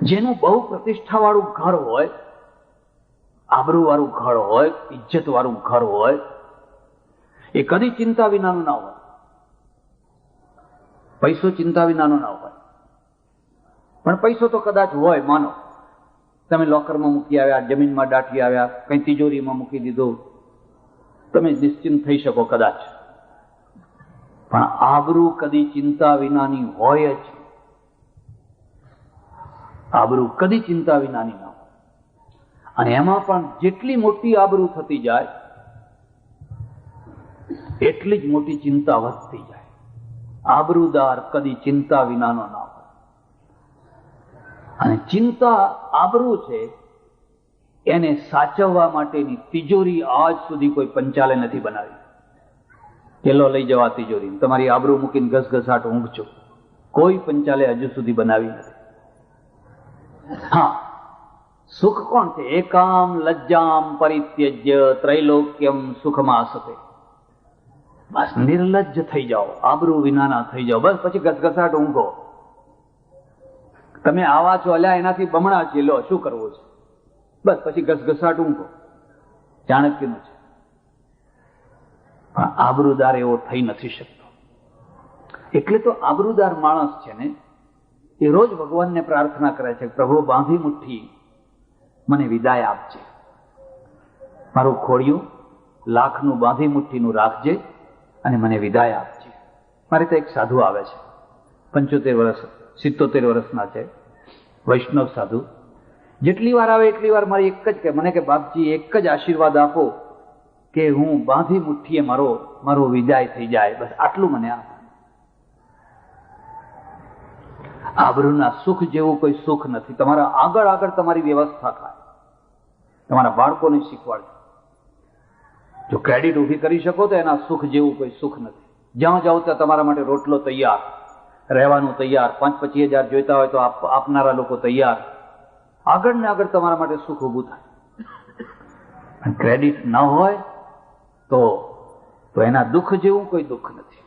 જેનું બહુ પ્રતિષ્ઠા વાળું ઘર હોય, આબરૂ વાળું ઘર હોય, ઇજ્જત વાળું ઘર હોય, એ કદી ચિંતા વિનાનું ના હોય. પૈસો ચિંતા વિનાનો ના હોય. પણ પૈસો તો કદાચ હોય, માનો તમે લોકરમાં મૂકી આવ્યા, જમીનમાં દાટી આવ્યા, કઈ તિજોરીમાં મૂકી દીધું, તમે નિશ્ચિંત થઈ શકો કદાચ. પણ આબરૂ કદી ચિંતા વિનાની હોય જ. આબરૂ કદી ચિંતા વિનાની ના હોય. અને એમાં પણ જેટલી મોટી આબરૂ થતી જાય એટલી જ મોટી ચિંતા વધતી જાય. આબરૂદાર કદી ચિંતા વિનાનો ના હોય. અને ચિંતા આબરૂ છે એને સાચવવા માટેની તિજોરી આજ સુધી કોઈ પંચાલે નથી બનાવી. કેલો લઈ જવા તિજોરી, તમારી આબરૂ મૂકીને ઘસઘસાટ ઊંઘજો. કોઈ પંચાલે હજુ સુધી બનાવી નથી. હા, સુખ કોણ છે? એકામ લજ્જામ પરિત્યજ્ય ત્રૈલોક્યમ સુખમાસતે. બસ નિર્લજ્જ થઈ જાઓ, આબરૂ વિનાના થઈ જાઓ, બસ પછી ઘસઘસાટ ઊંઘો. તમે આવા છો, અલ્યા એનાથી બમણા છે, લો શું કરવું છે? બસ પછી ઘસઘસાટ ઊંઘો. ચાણક્યનું છે. પણ આબરૂદાર એવો થઈ નથી શકતો. એટલે તો આબરૂદાર માણસ છે ને એ રોજ ભગવાનને પ્રાર્થના કરે છે, પ્રભુ બાંધી મુઠ્ઠી મને વિદાય આપજે. મારું ખોડિયું લાખનું બાંધી મુઠ્ઠીનું રાખજે અને મને વિદાય આપજે. મારે તો એક સાધુ આવે છે, 75 વર્ષ 77 વર્ષના છે, વૈષ્ણવ સાધુ. જેટલી વાર આવે એટલી વાર મારી એક જ કે મને કે બાપજી એક જ આશીર્વાદ આપો કે હું બાંધી મુઠ્ઠીએ મારો વિદાય થઈ જાય, બસ આટલું મને આપો. આબરૂના સુખ જેવું કોઈ સુખ નથી. તમારા આગળ આગળ તમારી વ્યવસ્થા થાય. તમારા બાળકોને શીખવાડજો. જો ક્રેડિટ ઊભી કરી શકો તો એના સુખ જેવું કોઈ સુખ નથી. જ્યાં જાઓ ત્યાં તમારા માટે રોટલો તૈયાર, રહેવાનું તૈયાર, 5-25 હજાર જોઈતા હોય તો આપનારા લોકો તૈયાર. આગળ ને આગળ તમારા માટે સુખ ઊભું થાય. અને ક્રેડિટ ન હોય તો એના દુઃખ જેવું કોઈ દુઃખ નથી.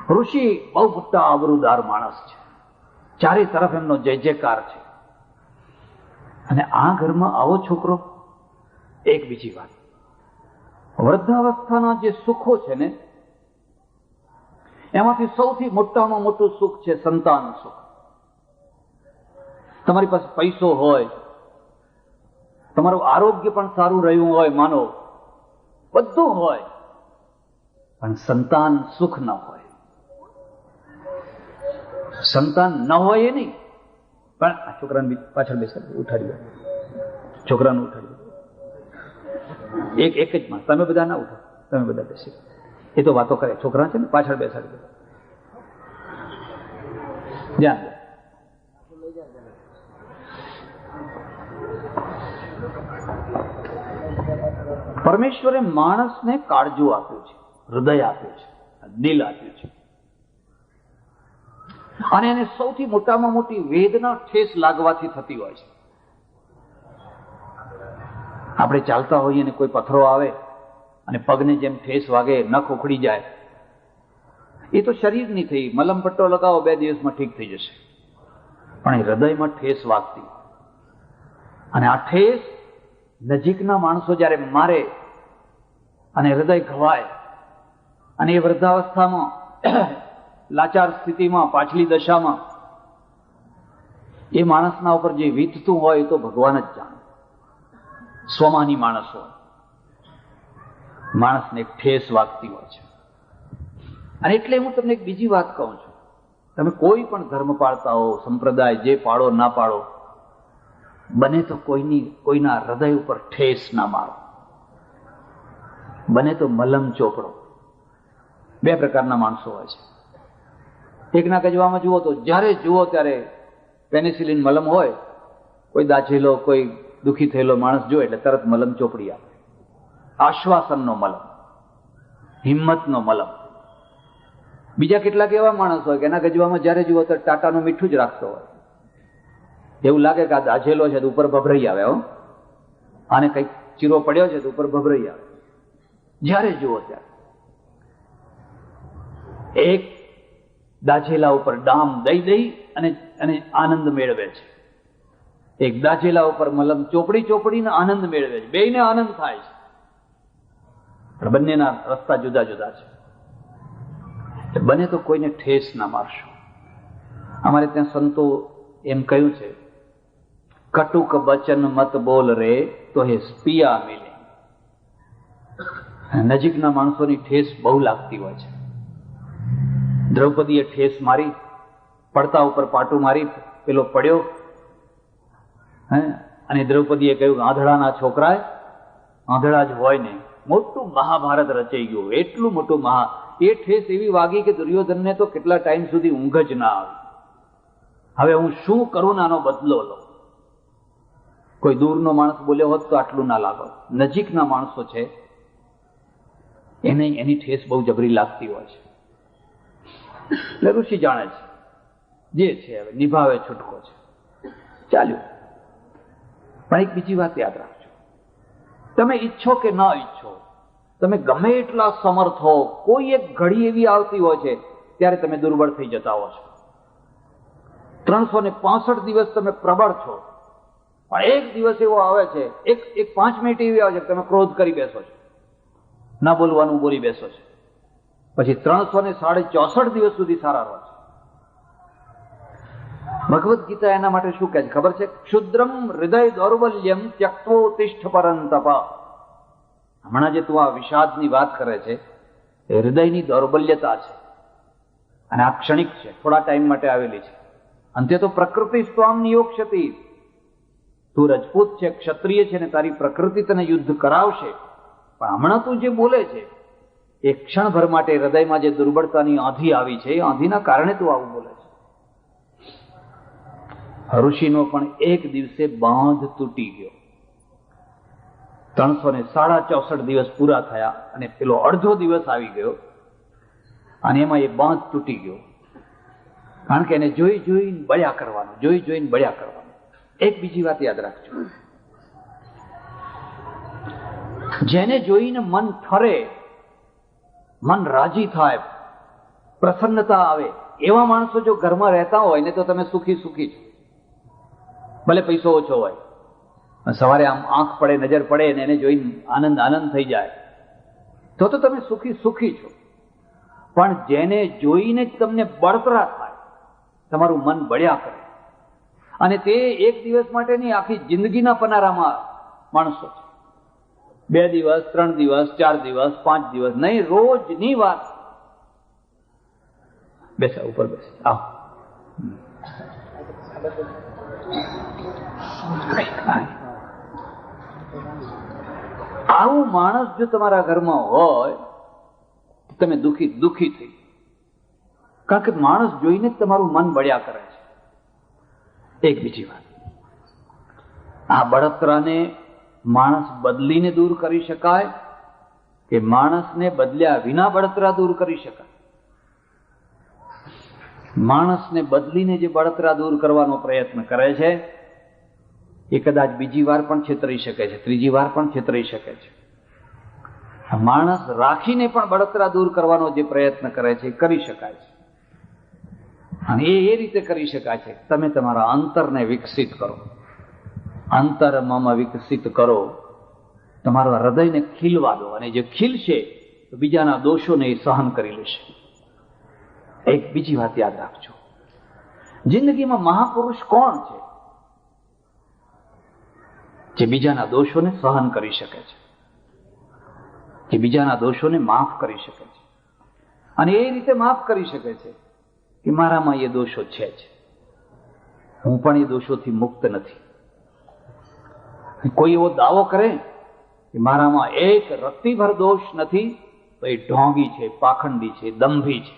ઋષિ બહુ મોટા આબરૂદાર માણસ છે, ચારે તરફ એમનો જય જયકાર છે. અને આ ઘરમાં આવો છોકરો. એક બીજી વાત, વૃદ્ધાવસ્થાના જે સુખો છે ને, એમાંથી સૌથી મોટામાં મોટું સુખ છે સંતાન સુખ. તમારી પાસે પૈસો હોય, તમારું આરોગ્ય પણ સારું રહ્યું હોય, માનો બધું હોય, પણ સંતાન સુખ ન હોય. સંતાન ન હોય એ નહીં, પણ આ છોકરાને પાછળ બેસાડી ઉઠાડી, છોકરાને ઉઠાડી, એક જ માં. તમે બધા ના ઉઠો, તમે બધા બેસી, એ તો વાતો કરે. છોકરા છે ને પાછળ બેસાડી દે. ધ્યાન દે. પરમેશ્વરે માણસને કાળજું આપ્યું છે, હૃદય આપ્યું છે, દિલ આપ્યું છે. અને એને સૌથી મોટામાં મોટી વેદના ઠેસ લાગવાથી થતી હોય છે. આપણે ચાલતા હોઈએ ને કોઈ પથ્થરો આવે અને પગને જેમ ઠેસ વાગે, નખ ઉખડી જાય, એ તો શરીરની થઈ. મલમ પટ્ટો લગાવો, 2 દિવસમાં ઠીક થઈ જશે. પણ એ હૃદયમાં ઠેસ વાગતી. અને આ ઠેસ નજીકના માણસો જયારે મારે અને હૃદય ઘવાય, અને એ વૃદ્ધાવસ્થામાં લાચાર સ્થિતિમાં, પાછલી દશામાં એ માણસના ઉપર જે વીતતું હોય એ તો ભગવાન જ જાણે. સ્વમાની માણસ હોય, માણસને એક ઠેસ વાગતી હોય છે. અને એટલે હું તમને એક બીજી વાત કહું છું, તમે કોઈ પણ ધર્મ પાળતા હો, સંપ્રદાય જે પાળો ના પાળો, બને તો કોઈના હૃદય ઉપર ઠેસ ના મારો. બને તો મલમ ચોપડો. 2 પ્રકારના માણસો હોય છે. એકના કહેવામાં જુઓ તો જ્યારે જુઓ ત્યારે પેનિસિલિન મલમ હોય, કોઈ દાઝેલો, કોઈ દુઃખી થયેલો માણસ જોવે એટલે તરત મલમ ચોપડી આપે. આશ્વાસનનો મલમ, હિંમતનો મલમ. બીજા કેટલાક એવા માણસ હોય કે એના ગજવામાં જ્યારે જુઓ તો ટાટાનું મીઠું જ રાખતો હોય. એવું લાગે કે આ દાઝેલો છે તો ઉપર ભભરાઈ આવે. આને કંઈક ચીરો પડ્યો છે તો ઉપર ભભરાઈ આવે. જ્યારે જુઓ ત્યારે એક દાઝેલા ઉપર ડામ દઈ અને આનંદ મેળવે છે. એક દાઝેલા ઉપર મલમ ચોપડીને આનંદ મેળવે છે. બેયને આનંદ થાય છે, પણ બંનેના રસ્તા જુદા જુદા છે. બને તો કોઈને ઠેસ ના મારશો. અમારે ત્યાં સંતો એમ કહ્યું છે, કટુક બચન મત બોલ રે તો હે પિયા મિલે. નજીકના માણસોની ઠેસ બહુ લાગતી હોય છે. દ્રૌપદીએ ઠેસ મારી, પડતા ઉપર પાટું મારી, પેલો પડ્યો, અને દ્રૌપદીએ કહ્યું આંધળાના છોકરાએ, આંધળા જ હોય ને. મોટું મહાભારત રચાઈ ગયું, એટલું મોટું એ ઠેસ એવી વાગી કે દુર્યોધનને તો કેટલા ટાઈમ સુધી ઊંઘ જ ના આવી. હવે હું શું કરું ને આનો બદલો લો. કોઈ દૂરનો માણસ બોલ્યો હોત તો આટલું ના લાગો. નજીકના માણસો છે એની ઠેસ બહુ જબરી લાગતી હોય છે. એટલે ઋષિ જાણે છે, જે છે હવે નિભાવે છૂટકો છે, ચાલ્યું. પણ એક બીજી વાત યાદ રાખજો, તમે ઈચ્છો કે ના ઈચ્છો, તમે ગમે એટલા સમર્થ હો, કોઈ એક ઘડી એવી આવતી હોય છે ત્યારે તમે દુર્બળ થઈ જતા હો છો. 365 દિવસ તમે પ્રબળ છો, પણ એક દિવસ એવો આવે છે, એક 5 મિનિટ એવી આવે છે કે તમે ક્રોધ કરી બેસો છો, ના બોલવાનું બોલી બેસો છો. પછી 364 દિવસ સુધી સારા રહો છો. ભગવદ્ ગીતા એના માટે શું કહે છે ખબર છે? ક્ષુદ્રમ હૃદય દૌર્બલ્યમ ત્યક્તોતિષ્ઠ પરંતપ. હમણાં જે તું આ વિષાદની વાત કરે છે એ હૃદયની દૌર્બલ્યતા છે, અને આ ક્ષણિક છે, થોડા ટાઈમ માટે આવેલી છે. અંતે તો પ્રકૃતિ સ્વામ નિયોક્ષતી. તું રજપૂત છે, ક્ષત્રિય છે, ને તારી પ્રકૃતિ તને યુદ્ધ કરાવશે, પણ હમણાં તું જે બોલે છે એ ક્ષણભર માટે હૃદયમાં જે દુર્બળતાની આંધી આવી છે, એ આંધીના કારણે તું આવું બોલે છે. ઋષિનો પણ એક દિવસે બાંધ તૂટી ગયો. 364 દિવસ પૂરા થયા અને પેલો અડધો દિવસ આવી ગયો અને એમાં એ બાંધ તૂટી ગયો. કારણ કે એને જોઈ જોઈને બળ્યા કરવાનું, જોઈ જોઈને બળ્યા કરવાનું. એક બીજી વાત યાદ રાખજો, જેને જોઈને મન ઠરે, મન રાજી થાય, પ્રસન્નતા આવે, એવા માણસો જો ઘરમાં રહેતા હોય ને તો તમે સુખી સુખી છો. ભલે પૈસો ઓછો હોય, સવારે આમ આંખ પડે, નજર પડે ને એને જોઈને આનંદ આનંદ થઈ જાય તો તમે સુખી સુખી છો. પણ જેને જોઈને જ તમને બળતરા થાય, તમારું મન બળ્યા કરે, અને તે એક દિવસ માટેની આખી જિંદગીના પનારામાં માણસો છે. 2 દિવસ, 3 દિવસ, 4 દિવસ, 5 દિવસ નહીં, રોજની વાત. બેસા ઉપર બેસ, આવ. આવું માણસ જો તમારા ઘરમાં હોય તમે દુખી થઈ. કારણ કે માણસ જોઈને જ તમારું મન બળ્યા કરે છે. એક બીજી વાત, આ બળતરાને માણસ બદલીને દૂર કરી શકાય કે માણસને બદલ્યા વિના બળતરા દૂર કરી શકાય? માણસને બદલીને જે બળતરા દૂર કરવાનો પ્રયત્ન કરે છે એ કદાચ બીજી વાર પણ છેતરી શકે છે, ત્રીજી વાર પણ છેતરી શકે છે. માણસ રાખીને પણ બળતરા દૂર કરવાનો જે પ્રયત્ન કરે છે એ કરી શકાય છે. અને એ રીતે કરી શકાય છે, તમે તમારા અંતરને વિકસિત કરો, અંતરમાં વિકસિત કરો, તમારા હૃદયને ખીલવા દો, અને જે ખીલશે તો બીજાના દોષોને એ સહન કરી લેશે. એક બીજી વાત યાદ રાખજો, જિંદગીમાં મહાપુરુષ કોણ છે? જે બીજાના દોષોને સહન કરી શકે છે, જે બીજાના દોષોને માફ કરી શકે છે, અને એ રીતે માફ કરી શકે છે કે મારામાં એ દોષો છે જ, હું પણ એ દોષોથી મુક્ત નથી. કોઈ એવો દાવો કરે કે મારામાં એક રત્તીભર દોષ નથી તો એ ઢોંગી છે, પાખંડી છે, દંભી છે.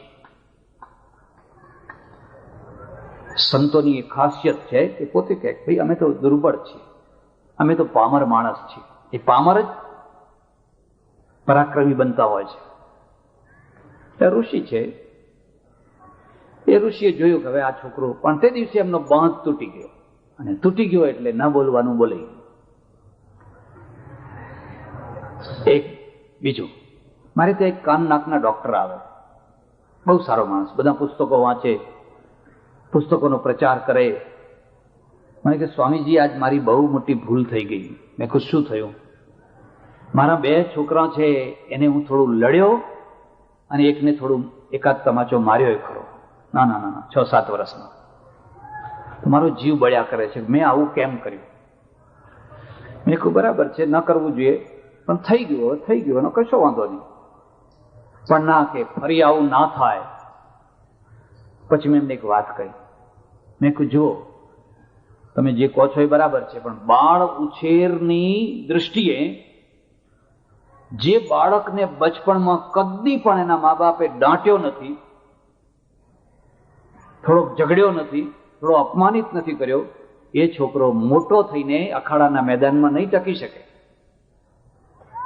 સંતોની એક ખાસિયત છે કે પોતે કહે ભાઈ અમે તો દુર્બળ છીએ, અમે તો પામર માણસ છીએ. એ પામર જ પરાક્રમી બનતા હોય છે. એ ઋષિ છે, એ ઋષિએ જોયું કે હવે આ છોકરો, પણ તે દિવસે એમનો બાંધ તૂટી ગયો, અને તૂટી ગયો એટલે ન બોલવાનું બોલાઈ ગયું. એક બીજું, મારે ત્યાં એક કાન નાકના ડોક્ટર આવે, બહુ સારો માણસ, બધા પુસ્તકો વાંચે, પુસ્તકોનો પ્રચાર કરે. મને કે સ્વામીજી આજ મારી બહુ મોટી ભૂલ થઈ ગઈ. મેં કહ્યું શું થયું? મારા 2 છોકરા છે એને હું થોડું લડ્યો અને એકને થોડું એકાદ તમાચો માર્યો ખરો, ના 6-7 વર્ષનો. મારો જીવ બળ્યા કરે છે, મેં આવું કેમ કર્યું? મેં કહ્યું બરાબર છે, ન કરવું જોઈએ, પણ થઈ ગયું એનો કશો વાંધો નહીં, પણ ના કે ફરી આવું ના થાય. પછી મેં એમને એક વાત કહી, મેં કહ્યું જો તમે જે કહો છો એ બરાબર છે, પણ બાળ ઉછેરની દ્રષ્ટિએ જે બાળકને બચપણમાં કદી પણ એના મા બાપે દાંટ્યો નથી, થોડોક ઝઘડ્યો નથી, થોડો અપમાનિત નથી કર્યો, એ છોકરો મોટો થઈને અખાડાના મેદાનમાં નહીં ટકી શકે.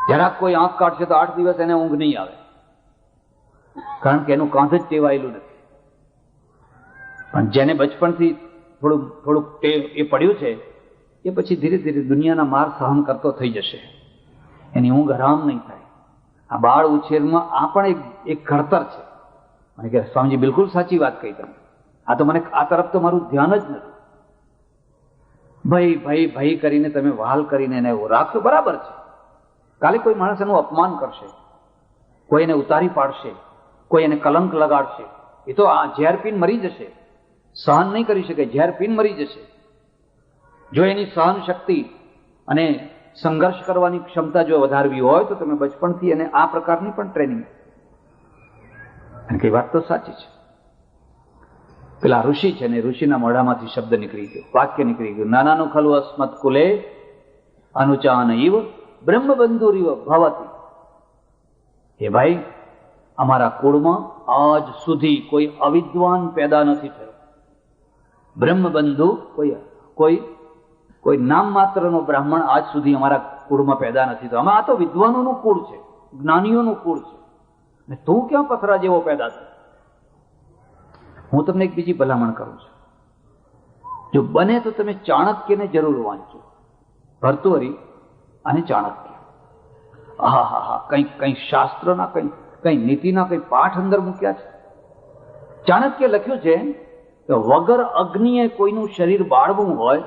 જરાક કોઈ આંખ કાઢશે તો 8 દિવસ એને ઊંઘ નહીં આવે, કારણ કે એનું કાંધ જ ટેવાયેલું નથી. પણ જેને બચપણથી થોડુંક એ પડ્યું છે એ પછી ધીરે ધીરે દુનિયાના માર સહન કરતો થઈ જશે, એની ઊંઘ હરામ નહીં થાય. આ બાળ ઉછેરમાં આ પણ એક ઘડતર છે. મને કે સ્વામીજી બિલકુલ સાચી વાત કહી તમે, આ તો મને આ તરફ તો મારું ધ્યાન જ નથી. ભાઈ કરીને તમે વહાલ કરીને એને રાખશો બરાબર છે, કાલે કોઈ માણસ એનું અપમાન કરશે, કોઈ એને ઉતારી પાડશે, કોઈ એને કલંક લગાડશે, એ તો આ ઝેર પીને મરી જશે, સહન નહીં કરી શકે, ઝેર પીને મરી જશે. જો એની સહન શક્તિ અને સંઘર્ષ કરવાની ક્ષમતા જો વધારવી હોય તો તમે બચપણથી એને આ પ્રકારની પણ ટ્રેનિંગ. એ વાત તો સાચી છે. પેલા ઋષિ છે ને, ઋષિના મોઢામાંથી શબ્દ નીકળી ગયો, વાક્ય નીકળી ગયું, નાનાનું ખલું અસ્મત કુલે અનુચાન ઇવ બ્રહ્મબંધુરીવ ભવતી. એ ભાઈ, અમારા કુળમાં આજ સુધી કોઈ અવિદ્વાન પેદા નથી થયો. બ્રહ્મબંધુ કોઈ નામ માત્રનો બ્રાહ્મણ આજ સુધી અમારા કુળમાં પેદા નથી તો આમાં આ તો વિદ્વાનોનું કુળ છે, જ્ઞાનીઓનું કુળ છે, ને તું ક્યાં પથરા જેવો પેદા થયો? હું તમને એક બીજી ભલામણ કરું છું, જો બને તો તમે ચાણક્યને જરૂર વાંચો, ભર્તૃહરિ અને ચાણક્ય. હા હા હા, કઈ શાસ્ત્રના કઈ નીતિના કઈ પાઠ અંદર મૂક્યા છે. ચાણક્ય લખ્યું છે કે વગર અગ્નિએ કોઈનું શરીર બાળવું હોય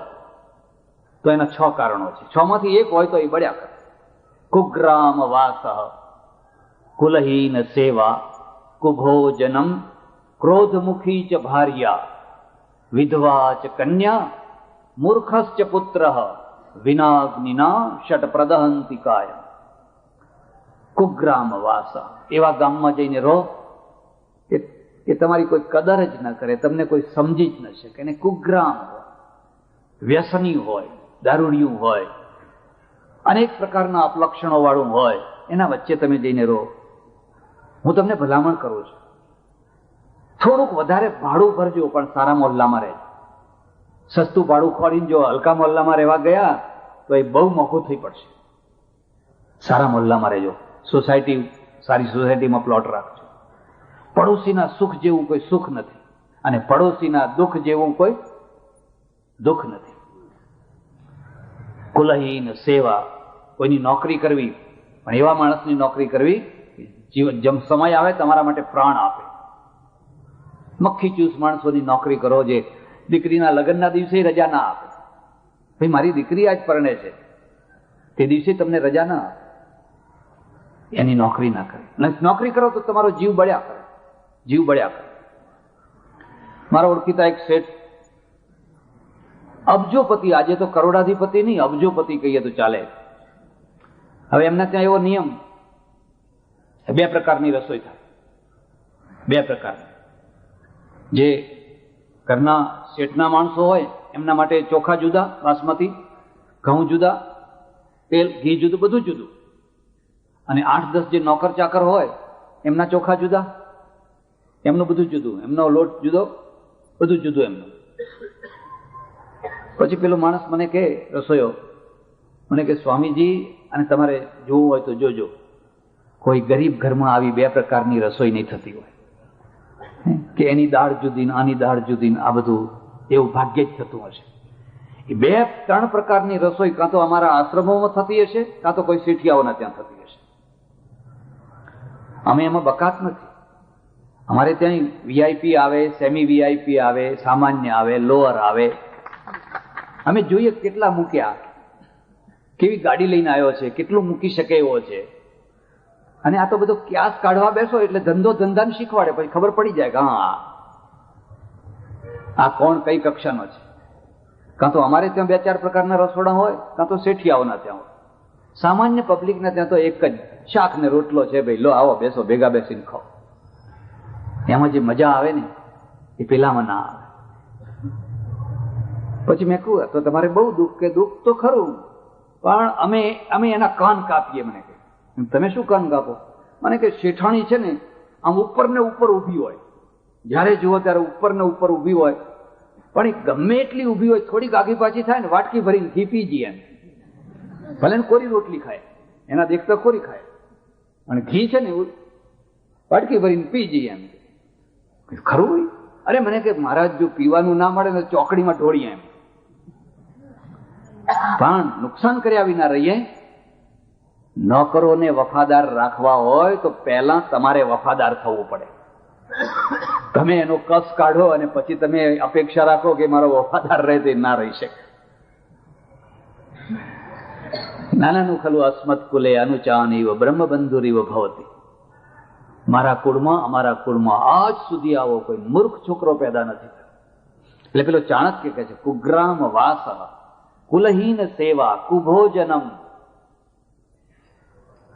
તો એના 6 કારણો છે. 6 માંથી એક હોય તો એ બળ્યા કરે. કુગ્રામ વાસ, કુલહીન સેવા, કુભોજનમ, ક્રોધમુખી ચ ભાર્યા, વિધવા ચ કન્યા, મૂર્ખશ્ચ પુત્ર, વિનાગ્નિના ષટ પ્રદહંતિ કાય. કુગ્રામ વાસ, એવા ગામમાં જઈને રહો કે તમારી કોઈ કદર જ ન કરે, તમને કોઈ સમજી જ ન શકે. અને કુગ્રામ હોય, વ્યસની હોય, દારૂડિયું હોય, અનેક પ્રકારના અપલક્ષણો વાળું હોય, એના વચ્ચે તમે જઈને રહો. હું તમને ભલામણ કરું છું, થોડુંક વધારે ભાડું ભરજો, પણ સારા મોહલ્લામાં રહેજો. સસ્તું ભાડું ખોરીને જો હલકા મોહલ્લામાં રહેવા ગયા તો એ બહુ મોંઘું થઈ પડશે. સારા મોહલ્લામાં રહેજો, સારી સોસાયટીમાં પ્લોટ રાખજો. પડોશીના સુખ જેવું કોઈ સુખ નથી, અને પડોશીના દુઃખ જેવું કોઈ દુઃખ નથી. કુલહીન સેવા, કોઈની નોકરી કરવી, પણ એવા માણસની નોકરી કરવી જેમ સમય આવે તમારા માટે પ્રાણ આપે. મક્ખી ચૂસ માણસોની નોકરી કરો જે દીકરીના લગ્નના દિવસે રજા ના આપે. ભાઈ મારી દીકરી આજ પરણે છે, તે દિવસે તમને રજા ના આપે, એની નોકરી ના કરે. નોકરી કરો તો તમારો જીવ બળ્યા કરે, જીવ બળ્યા કરે. મારા ઓળખીતા એક શેઠ, અબજોપતિ, આજે તો કરોડાધિપતિ નહીં, અબજોપતિ કહીએ તો ચાલે. હવે એમના ત્યાં એવો નિયમ, 2 પ્રકારની રસોઈ થાય, 2 પ્રકારની. જે ઘરના શેઠના માણસો હોય એમના માટે ચોખા જુદા, બાસમતી, ઘઉં જુદા, તેલ ઘી જુદું, બધું જુદું. અને 8-10 જે નોકર ચાકર હોય એમના ચોખા જુદા, એમનું બધું જુદું, એમનો લોટ જુદો, બધું જુદું એમનું. પછી પેલો માણસ મને કહે, રસોઈયો મને કે, સ્વામીજી, અને તમારે જોવું હોય તો જોજો, કોઈ ગરીબ ઘરમાં આવી 2 પ્રકારની રસોઈ નહીં થતી હોય કે એની દાળ જુદી ને આની દાળ જુદી, આ બધું એવું ભાગ્યે જ થતું હશે. એ 2-3 પ્રકારની રસોઈ કાં તો અમારા આશ્રમોમાં થતી હશે, કાં તો કોઈ શેઠિયાઓના ત્યાં થતી હશે. અમે એમાં બકાત નથી. અમારે ત્યાં વીઆઈપી આવે, સેમી વીઆઈપી આવે, સામાન્ય આવે, લોઅર આવે. અમે જોઈએ કેટલા મૂક્યા, કેવી ગાડી લઈને આવ્યો છે, કેટલું મૂકી શકે એવો છે. અને આ તો બધો ક્યાસ કાઢવા બેસો એટલે ધંધાને શીખવાડે, પછી ખબર પડી જાય કે હા આ કોણ કઈ કક્ષાનો છે. કાં તો અમારે ત્યાં 2-4 પ્રકારના રસોડા હોય, કાં તો શેઠિયાઓના ત્યાં હોય. સામાન્ય પબ્લિકના ત્યાં તો એક જ શાક ને રોટલો છે, ભાઈ લો આવો બેસો, ભેગા બેસીને ખાઓ. એમાં જે મજા આવે ને એ પેલામાં ના આવે. પછી મેં કહ્યું, તો તમારે બહુ દુઃખ, કે દુઃખ તો ખરું, પણ અમે એના કાન કાપીએ. મને કે, તમે શું કાન કાપો? મને કે, શેઠાણી છે ને આમ ઉપર ને ઉપર ઊભી હોય, જ્યારે જુઓ ત્યારે ઉપર ને ઉપર ઊભી હોય, પણ એ ગમે એટલી ઊભી હોય, થોડીક આગી પાછી થાય ને વાટકી ભરીને ઘી પી જઈએ એમ. ભલે ને કોરી રોટલી ખાય, એના દેખતા કોરી ખાય, અને ઘી છે ને વાટકી ભરીને પી જઈએ એમ. ખરું? અરે મને કે, મહારાજ જો પીવાનું ના મળે ને ચોકડીમાં ઢોળીએ એમ. પણ નુકસાન કર્યા વિના રહીએ. નોકરોને વફાદાર રાખવા હોય તો પહેલા તમારે વફાદાર થવું પડે. તમે એનો કસ કાઢો અને પછી તમે અપેક્ષા રાખો કે મારો વફાદાર રહે, તે ના રહી શકે. નાનાનું ખલું અસ્મત કુલે અનુચાન ઇવ બ્રહ્મબંધુરીવ ભવતી. મારા કુળમાં આજ સુધી આવો કોઈ મૂર્ખ છોકરો પેદા નથી થયો. એટલે પેલો ચાણક્ય કહે છે, કુગ્રામ વાસ, કુલહીન સેવા, કુભોજનમ.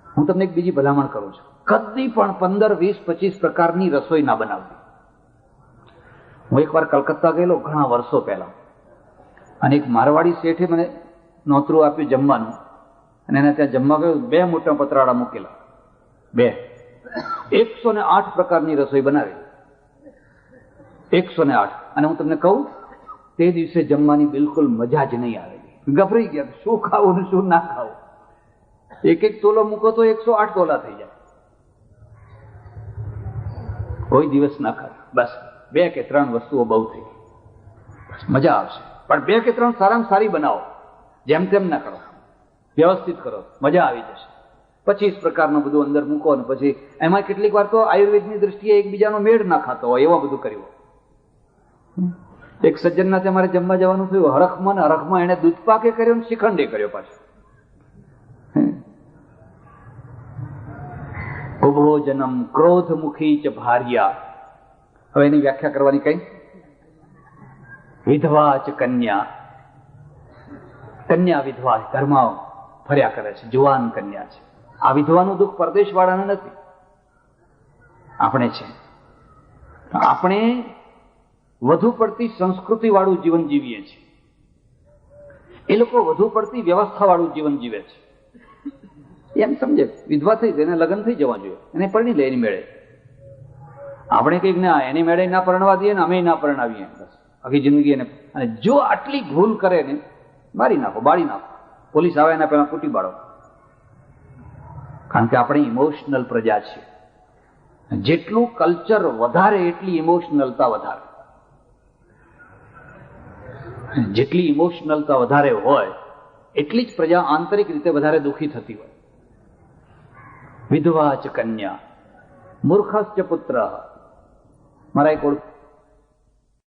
હું તમને એક બીજી ભલામણ કરું છું, કદી પણ 15, 20, 25 પ્રકારની રસોઈ ના બનાવવી. હું એકવાર કલકત્તા ગયેલો ઘણા વર્ષો પહેલા, અને એક મારવાડી શેઠે મને નોતરું આપ્યું જમવાનું, અને એને ત્યાં જમવા ગયો, 2 મોટા પતરાળા મૂકેલા, 2, 108 પ્રકારની રસોઈ બનાવી, 108. અને હું તમને કહું, તે દિવસે જમવાની બિલકુલ મજા જ નહીં આવે. ગભરાઈ ગયા, શું ખાવું ને શું ના ખાવું. એક એક તોલો મૂકો તો 108 તોલા થઈ જાય. કોઈ દિવસ ના કરે. બસ 2 કે 3 વસ્તુઓ બહુ થઈ, બસ મજા આવશે. પણ 2 કે 3 સારામાં સારી બનાવો, જેમ તેમ ના કરો, વ્યવસ્થિત કરો, મજા આવી જશે. 25 પ્રકારનું બધું અંદર મૂકો અને પછી એમાં કેટલીક વાર તો આયુર્વેદની દ્રષ્ટિએ એકબીજાનો મેળ ના ખાતો હોય એવા બધું કર્યું. એક સજ્જનના અમારે જમવા જવાનું થયું, હરખમાં એને દૂધ પાકે કર્યો ને શ્રીખંડે કર્યો પાછો. કુભોજનમ ક્રોધમુખી ચ ભાર્યા. હવે એની વ્યાખ્યા કરવાની કઈ? વિધવા ચ કન્યા. કન્યા વિધવા ઘરમાં ફર્યા કરે છે, જુવાન કન્યા છે. આ વિધવાનું દુઃખ પરદેશ વાળાને નથી, આપણે છે. આપણે વધુ પડતી સંસ્કૃતિ વાળું જીવન જીવીએ છીએ, એ લોકો વધુ પડતી વ્યવસ્થા વાળું જીવન જીવે છે. એમ સમજે વિધવા થઈ એને લગ્ન થઈ જવા જોઈએ, એને પરણી લે એની મેળે. આપણે કઈક ના એની મેળે ના પરણવા દઈએ ને અમે ના પરણાવીએ, બસ આખી જિંદગી એને. અને જો આટલી ભૂલ કરે ને મારી નાખો, બાળી નાખો, પોલીસ આવે એના પહેલા કૂટી બાળો. કારણ કે આપણે ઇમોશનલ પ્રજા છીએ. જેટલું કલ્ચર વધારે એટલી ઇમોશનલતા વધારે. જેટલી ઇમોશનલતા વધારે હોય એટલી જ પ્રજા આંતરિક રીતે વધારે દુઃખી થતી હોય. વિધવા ચ કન્યા, મૂર્ખશ્ચ પુત્ર. મારા એક